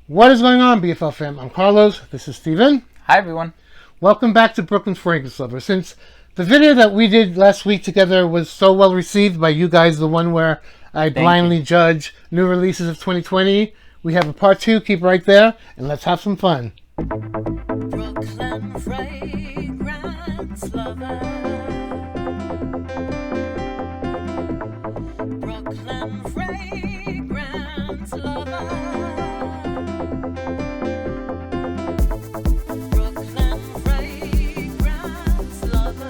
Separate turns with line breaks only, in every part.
What is going on, BFL fam? I'm Carlos. This is Steven.
Hi, everyone.
Welcome back to Brooklyn's Fragrance Lover. Since the video that we did last week together was so well received by you guys, the one where I blindly judge new releases of 2020, we have a part 2. Keep right there, and let's have some fun.
Brooklyn Fragrance Lover. Brooklyn Fragrance Lover. Brooklyn Fragrance Lover. Brooklyn Fragrance Lover.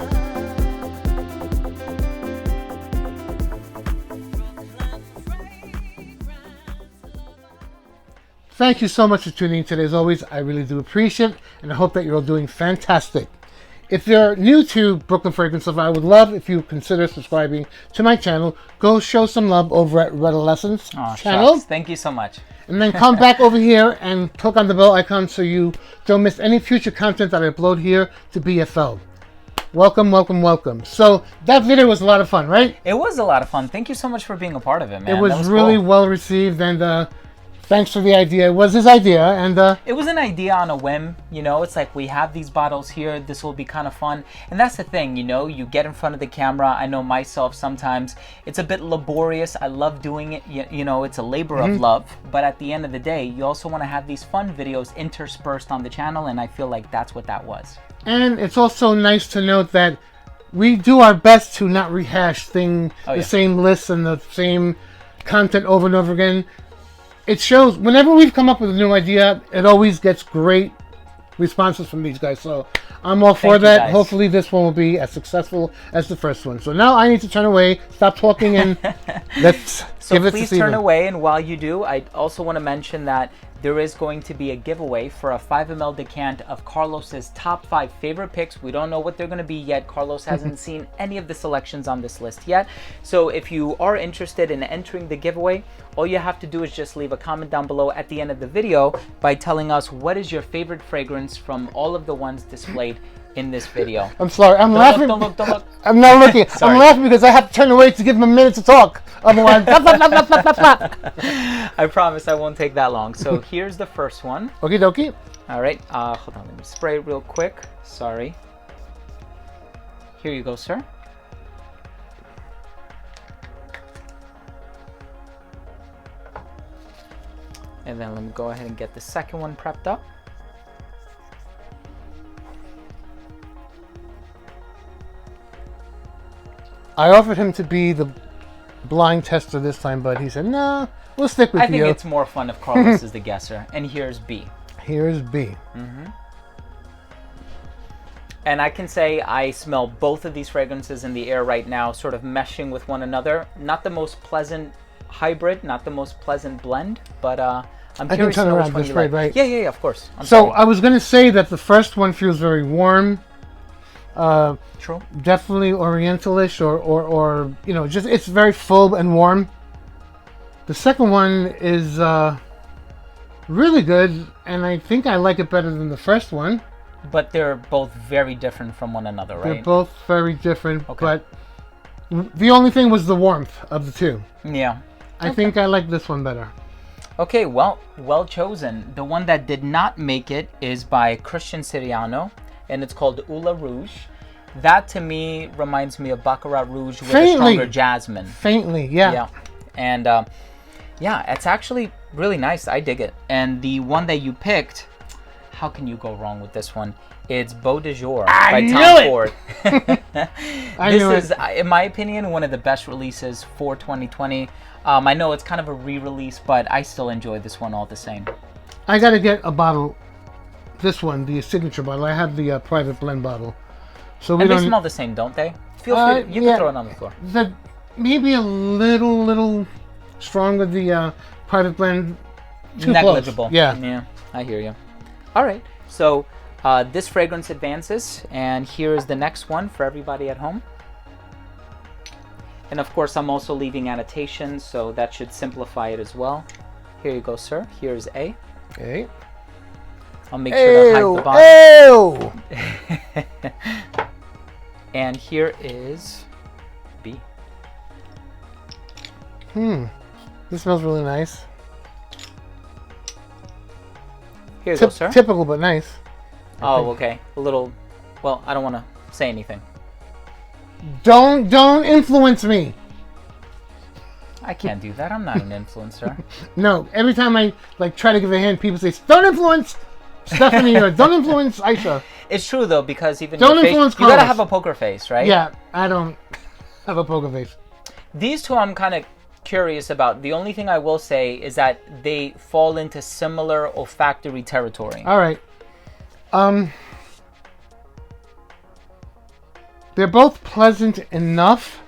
Thank you so much for tuning in today. As always, I really do appreciate it, and I hope that you're all doing fantastic. If you're new to Brooklyn Fragrance Lover, I would love if you consider subscribing to my channel. Go show some love over at REDOLESSENCE channel.
Shucks. Thank you so much.
And then come back over here and click on the bell icon so you don't miss any future content that I upload here to BFL. Welcome, welcome, welcome. So that video was a lot of fun, right?
It was a lot of fun. Thank you so much for being a part of it, man.
It was,
That was
really
cool.
well received, and thanks for the idea. It was his idea, and
It was an idea on a whim, you know. It's like, we have these bottles here. This will be kind of fun. And that's the thing, you know. You get in front of the camera. I know myself sometimes. It's a bit laborious. I love doing it. You know, it's a labor of love. But at the end of the day, you also want to have these fun videos interspersed on the channel. And I feel like that's what that was.
And it's also nice to note that we do our best to not rehash the same lists and the same content over and over again. It shows whenever we've come up with a new idea, it always gets great responses from these guys. So I'm all for that.
Guys.
Hopefully this one will be as successful as the first one. So now I need to turn away, stop talking, and let's
So
give it to
please
Steven.
turn away, and while you do, I also want to mention that there is going to be a giveaway for a 5 ml decant of Carlos's top 5 favorite picks. We don't know what they're going to be yet. Carlos hasn't seen any of the selections on this list yet. So if you are interested in entering the giveaway, all you have to do is just leave a comment down below at the end of the video by telling us what is your favorite fragrance from all of the ones displayed in this video.
I'm sorry. I'm
Don't
laughing.
look, don't look, don't look.
I'm not looking.
Sorry.
I'm laughing because I have to turn away to give him a minute to talk. Otherwise,
I promise I won't take that long. So here's the first one.
Okie dokie.
All right, hold on, let me spray it real quick. Sorry. Here you go, sir. And then let me go ahead and get the second one prepped up.
I offered him to be the blind tester this time, but he said, "No, we'll stick with
I
you."
think it's more fun if Carlos is the guesser. And here's B.
Here's B.
And I can say I smell both of these fragrances in the air right now, sort of meshing with one another. Not the most pleasant hybrid, not the most pleasant blend, but I'm
I can
curious to
turn
know
around
which one
this
you
way,
like.
right?
Yeah, of course. I'm
So
sorry.
I was going to say that the first one feels very warm,
True.
definitely Orientalish, or you know, just it's very full and warm. The second one is really good, and I think I like it better than the first one.
But they're both very different from one another, right?
They're both very different,
Okay.
but the only thing was the warmth of the two.
Yeah.
I think I like this one better.
Okay, well chosen. The one that did not make it is by Christian Siriano, and it's called Oola Rouge. That to me reminds me of Baccarat Rouge with a
Faintly.
stronger jasmine.
Faintly, yeah.
Yeah. And yeah, it's actually really nice. I dig it. And the one that you picked, how can you go wrong with this one? It's Beau de Jour by
knew
Tom
it!
Ford.
I
This
knew
is,
it.
in my opinion, one of the best releases for 2020. I know it's kind of a re-release, but I still enjoy this one all the same.
I gotta get a bottle. This one, the signature bottle. I have the private blend bottle. So we
And they
don't.
smell the same, don't they? Feel free. You can throw it on the floor.
Maybe a little stronger. The private blend. Too
Negligible.
Close. Yeah.
Yeah, I hear you. All right. So this fragrance advances, and here is the next one for everybody at home. And of course, I'm also leaving annotations, so that should simplify it as well. Here you go, sir. Here's A.
Okay.
I'll make sure to hide the bottom.
Ew.
And here is B.
This smells really nice.
Here you go, sir.
Typical but nice.
Oh, okay. A little. Well, I don't want to say anything.
Don't influence me.
I can't do that. I'm not an influencer.
No, every time I like try to give a hint, people say, "Don't influence Stephanie," or "Don't influence Aisha."
It's true though, because even
Don't
your face,
influence
you gotta
Carlos.
have a poker face, right?
Yeah, I don't have a poker face.
These two I'm kind of curious about. The only thing I will say is that they fall into similar olfactory territory.
All right. They're both pleasant enough,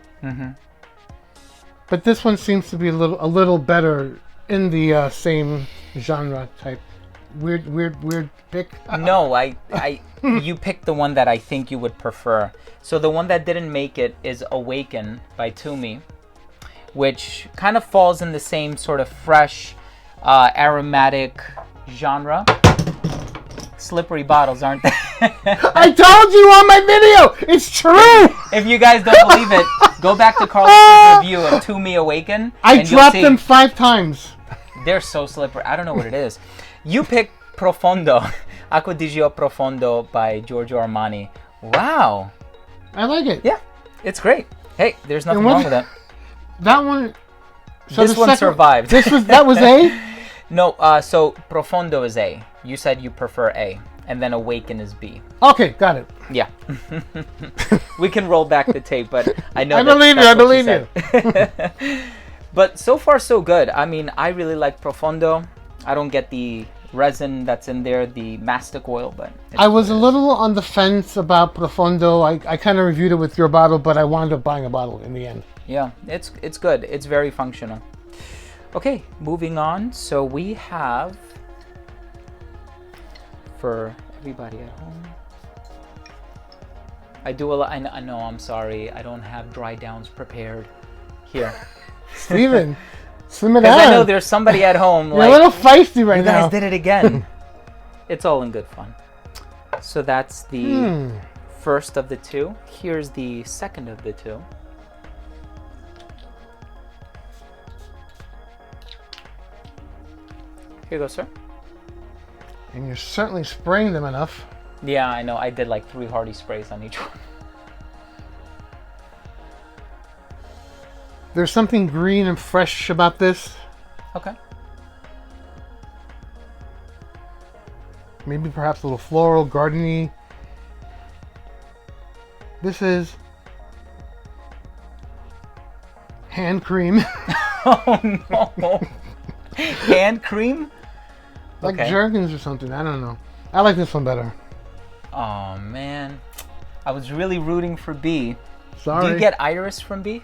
but this one seems to be a little better in the same genre type. Weird pick.
No, you picked the one that I think you would prefer. So the one that didn't make it is Awaken by Toomey, which kind of falls in the same sort of fresh, aromatic genre. Slippery bottles, aren't they?
I told you on my video! It's true!
If you guys don't believe it, go back to Carlos's review of Toomey Awaken.
I
and you'll
dropped
see.
them 5 times.
They're so slippery. I don't know what it is. You picked Profondo, Acqua di Gio Profondo by Giorgio Armani. Wow.
I like it.
Yeah, it's great. Hey, there's nothing
what-
wrong with it.
That one...
This
the
one
second-
survived.
That was A?
No, so Profondo is A. You said you prefer A. And then Awaken is B.
Okay, got it.
Yeah. We can roll back the tape, but I know
I
that's
believe you,
what
I believe
said. But so far, so good. I mean, I really like Profondo. I don't get the resin that's in there, the mastic oil, but...
I was a little on the fence about Profondo. I kind of reviewed it with your bottle, but I wound up buying a bottle in the end.
Yeah, it's good. It's very functional. Okay, moving on. So we have... For everybody at home... I know, I'm sorry. I don't have dry downs prepared. Here.
Steven, slim it
Because
down.
I know there's somebody at home
You're
like...
a little feisty right
You
now.
guys did it again. It's all in good fun. So that's the first of the two. Here's the second of the two. Here you go, sir.
And you're certainly spraying them enough.
Yeah, I know. I did like 3 hearty sprays on each one.
There's something green and fresh about this.
Okay.
Maybe perhaps a little floral, gardeny. This is hand cream.
Oh no. Hand cream?
Like
Okay.
Jergens or something. I don't know. I like this one better.
Oh man. I was really rooting for B.
Sorry.
Do you get iris from B?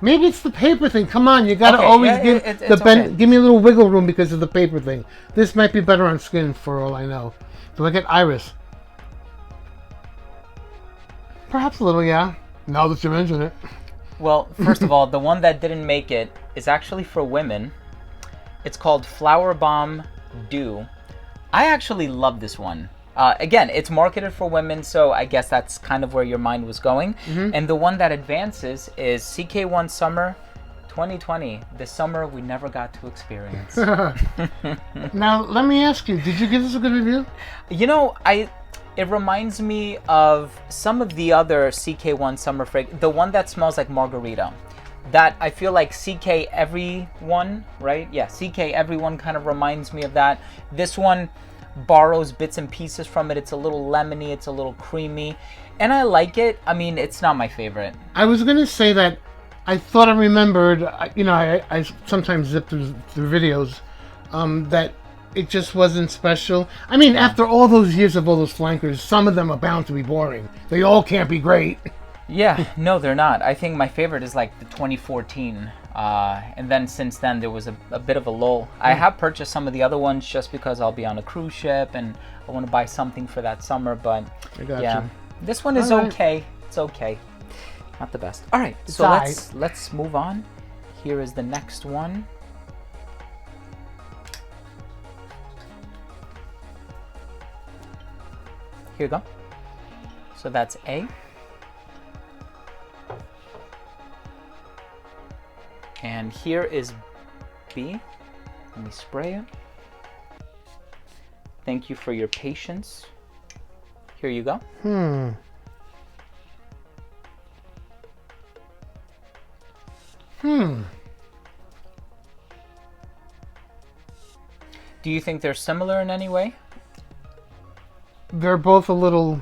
Maybe it's the paper thing. Come on, you gotta
Okay,
always
yeah,
give
it's okay.
give me a little wiggle room because of the paper thing. This might be better on skin for all I know. Do I get iris? Perhaps a little, yeah. Now that you mention it.
Well, first of all, the one that didn't make it is actually for women. It's called Flower Bomb Dew. I actually love this one. Again, it's marketed for women, so I guess that's kind of where your mind was going. And the one that advances is CK1 Summer 2020, the summer we never got to experience.
Now, let me ask you, did you give this a good review?
You know, it reminds me of some of the other CK1 Summer fragrance, the one that smells like margarita. That I feel like CK Everyone, right? Yeah, CK Everyone kind of reminds me of that. This one borrows bits and pieces from it. It's a little lemony, it's a little creamy, and I like it. I mean, it's not my favorite.
I was gonna say that I thought I remembered, I sometimes zip through videos, that it just wasn't special. I mean, after all those years of all those flankers, some of them are bound to be boring. They all can't be great.
Yeah, no, they're not. I think my favorite is like the 2014. And then since then, there was a bit of a lull. I have purchased some of the other ones just because I'll be on a cruise ship and I want to buy something for that summer. But
I got
yeah,
you.
this one is
All right.
okay. It's okay. Not the best. All right,
It's
so
all
let's move on. Here is the next one. Here you go. So that's A. And here is B. Let me spray it. Thank you for your patience. Here you go. Do you think they're similar in any way?
They're both a little.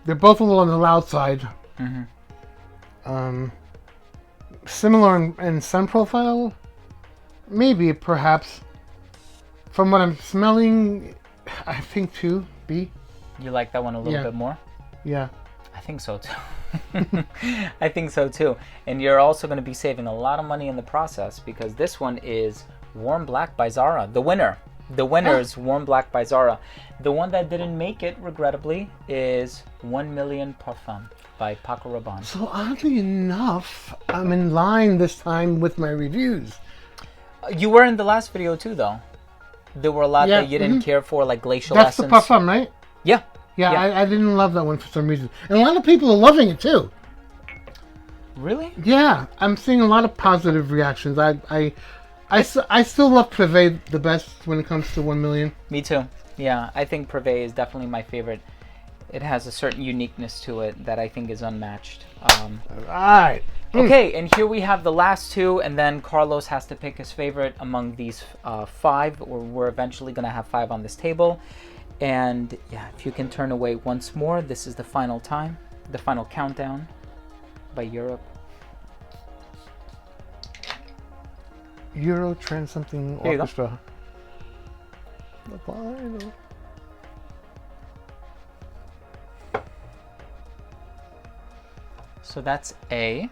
They're both a little on the loud side. Similar in sun profile, maybe, perhaps. From what I'm smelling, I think too. B.
You like that one a little bit more?
Yeah.
I think so too. I think so too. And you're also going to be saving a lot of money in the process because this one is Warm Black by Zara. The winner. The winner is Warm Black by Zara. The one that didn't make it, regrettably, is 1 Million Parfum by Paco Rabanne.
So oddly enough, I'm in line this time with my reviews.
You were in the last video too, though. There were a lot that you didn't care for, like Glacial
That's
Essence.
the Parfum, right?
Yeah.
Yeah, I didn't love that one for some reason. And a lot of people are loving it too.
Really?
Yeah, I'm seeing a lot of positive reactions. I still love Privé the best when it comes to 1 million.
Me too. Yeah, I think Privé is definitely my favorite. It has a certain uniqueness to it that I think is unmatched.
Alright.
Okay, and here we have the last two, and then Carlos has to pick his favorite among these 5, or we're eventually going to have 5 on this table. And yeah, if you can turn away once more, this is the final time, the final countdown by Europe.
Euro Trans something
Here you go.
orchestra. The final.
So that's A.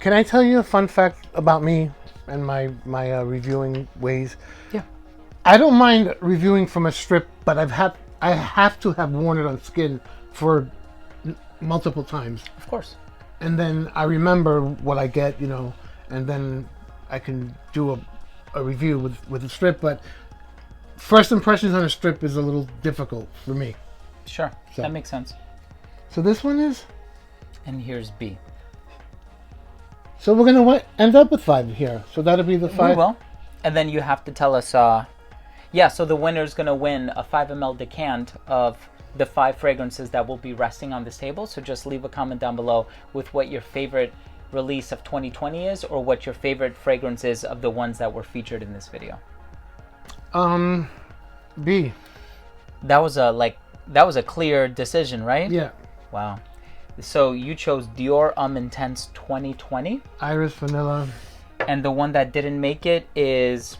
Can I tell you a fun fact about me and my reviewing ways?
Yeah.
I don't mind reviewing from a strip, but I have to have worn it on skin for multiple times.
Of course.
And then I remember what I get, and then I can do a review with a strip. But first impressions on a strip is a little difficult for me.
Sure,
So.
that makes sense.
So this one is.
And here's B.
So we're gonna end up with 5 here. So that'll be the 5.
We will. And then you have to tell us, yeah, so the winner's going to win a 5 ml decant of the 5 fragrances that will be resting on this table. So just leave a comment down below with what your favorite release of 2020 is, or what your favorite fragrance is of the ones that were featured in this video.
B.
That was a clear decision, right?
Yeah.
Wow. So you chose Dior Intense 2020.
Iris Vanilla.
And the one that didn't make it is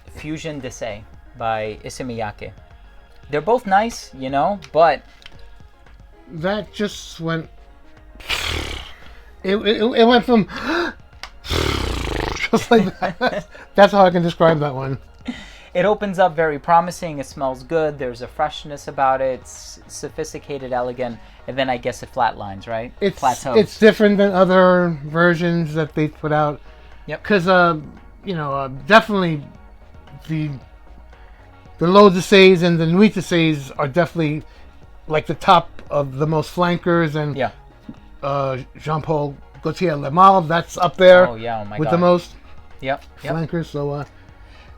Fusion d'Essai by Issey Miyake. They're both nice, but
That just went. It went from. Just like that. That's how I can describe that one.
it opens up very promising. It smells good. There's a freshness about it. It's sophisticated, elegant, and then I guess it flatlines, right? Plateaus.
It's different than other versions that they put out.
Yep.
Because definitely the low d'Essays and the nuit d'Essays are definitely like the top of the most flankers, and
Yeah.
Jean-Paul Gaultier Le Male, that's up there
Oh yeah. Oh my
with
god.
the most
Yep. Yep.
flankers.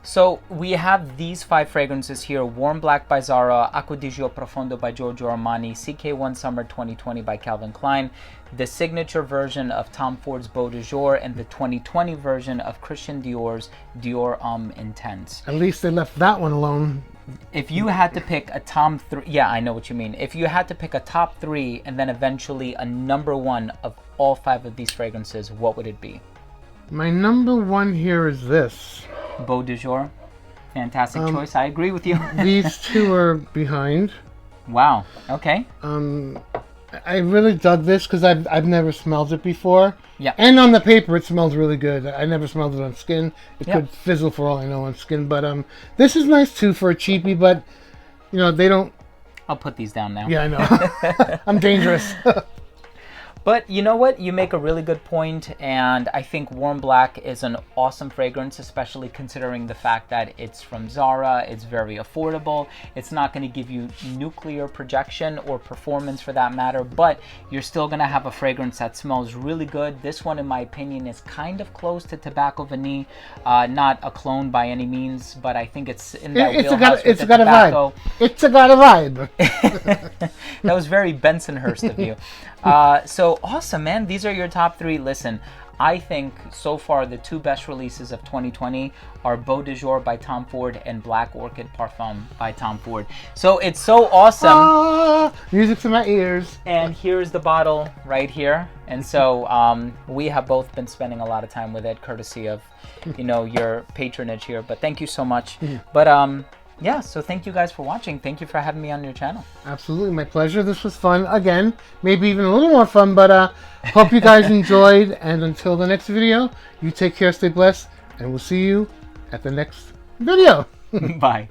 So we have these 5 fragrances here: Warm Black by Zara, Acqua di Gio Profondo by Giorgio Armani, CK1 Summer 2020 by Calvin Klein, the signature version of Tom Ford's Beau de Jour, and the 2020 version of Christian Dior's Dior Intense.
At least they left that one alone.
If you had to pick a top 3, yeah, I know what you mean. If you had to pick a top 3 and then eventually a number 1 of all 5 of these fragrances, what would it be?
My number 1 here is this.
Beau de Jour. Fantastic choice. I agree with you.
These 2 are behind.
Wow. Okay.
I really dug this because I've never smelled it before.
Yeah.
And on the paper, it smells really good. I never smelled it on skin. It
Yeah.
could fizzle for all I know on skin. But this is nice too for a cheapie. But they don't.
I'll put these down now.
Yeah, I know. I'm dangerous.
But you know what? You make a really good point, and I think Warm Black is an awesome fragrance, especially considering the fact that it's from Zara, it's very affordable, it's not going to give you nuclear projection or performance for that matter, but you're still going to have a fragrance that smells really good. This one, in my opinion, is kind of close to Tobacco Vanille, not a clone by any means, but I think it's in that wheelhouse with the tobacco.
It's got a vibe.
That was very Bensonhurst of you. So awesome, man. These are your top 3. Listen, I think so far the 2 best releases of 2020 are Beau de Jour by Tom Ford and Black Orchid Parfum by Tom Ford. So it's so awesome.
Music to my ears.
And here's the bottle right here. And so we have both been spending a lot of time with it, courtesy of, you know, your patronage here. But thank you so much. But yeah, so thank you guys for watching. Thank you for having me on your channel.
Absolutely, my pleasure. This was fun. Again, maybe even a little more fun, but hope you guys enjoyed. And until the next video, you take care, stay blessed, and we'll see you at the next video.
Bye.